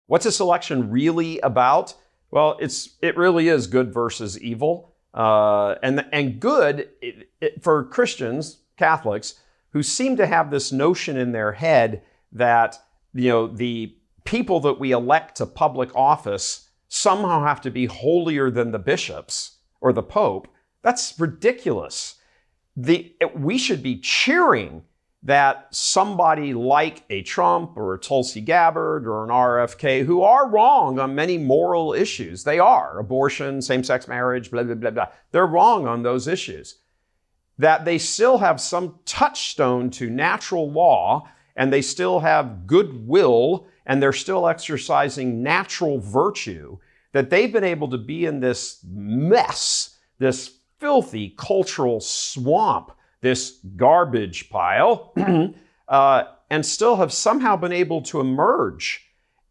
What's this election really about? Well, it really is good versus evil. And good for Christians, Catholics, who seem to have this notion in their head that, the people that we elect to public office somehow have to be holier than the bishops or the Pope. That's ridiculous. We should be cheering that somebody like a Trump or a Tulsi Gabbard or an RFK, who are wrong on many moral issues. They are. Abortion, same-sex marriage, blah, blah, blah, blah. They're wrong on those issues. That they still have some touchstone to natural law, and they still have goodwill, and they're still exercising natural virtue, that they've been able to be in this mess, this filthy cultural swamp, this garbage pile, and still have somehow been able to emerge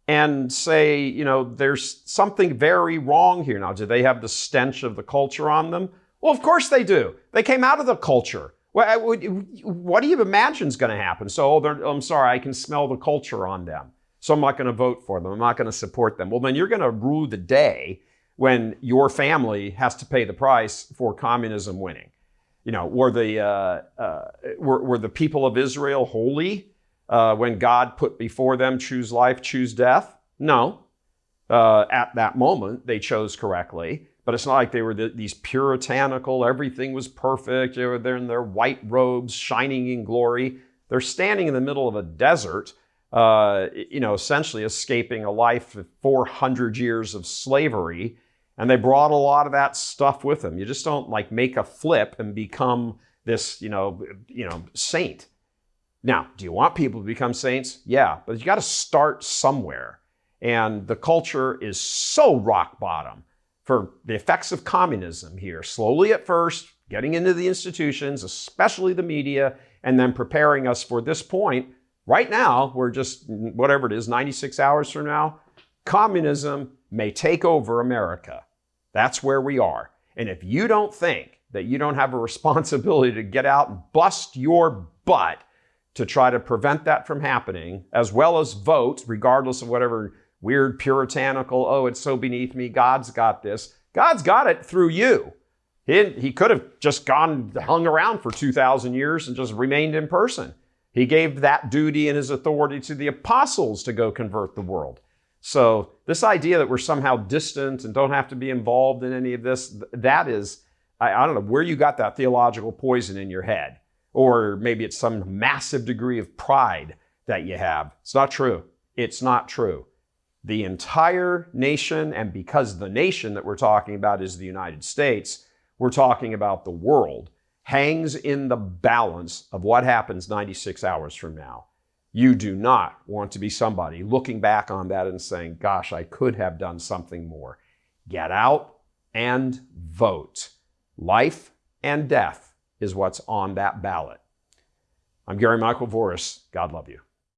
and say, there's something very wrong here. Now, do they have the stench of the culture on them? Well, of course they do. They came out of the culture. What do you imagine is going to happen? So, I'm sorry, I can smell the culture on them, so I'm not going to vote for them. I'm not going to support them. Well, then you're going to rue the day when your family has to pay the price for communism winning. Were the people of Israel holy when God put before them choose life, choose death? No. At that moment, they chose correctly. But it's not like they were these puritanical, everything was perfect. They're in their white robes, shining in glory. They're standing in the middle of a desert, essentially escaping a life of 400 years of slavery. And they brought a lot of that stuff with them. You just don't make a flip and become this, saint. Now, do you want people to become saints? Yeah, but you got to start somewhere. And the culture is so rock bottom for the effects of communism here. Slowly at first, getting into the institutions, especially the media, and then preparing us for this point. Right now, we're just, whatever it is, 96 hours from now, communism may take over America. That's where we are. And if you don't think that you don't have a responsibility to get out and bust your butt to try to prevent that from happening, as well as vote, regardless of whatever weird puritanical, oh, it's so beneath me, God's got this. God's got it through you. He could have just hung around for 2,000 years and just remained in person. He gave that duty and his authority to the apostles to go convert the world. So this idea that we're somehow distant and don't have to be involved in any of this, that is, I don't know where you got that theological poison in your head. Or maybe it's some massive degree of pride that you have. It's not true. It's not true. The entire nation, and because the nation that we're talking about is the United States, we're talking about the world, hangs in the balance of what happens 96 hours from now. You do not want to be somebody looking back on that and saying, gosh, I could have done something more. Get out and vote. Life and death is what's on that ballot. I'm Gary Michael Voris. God love you.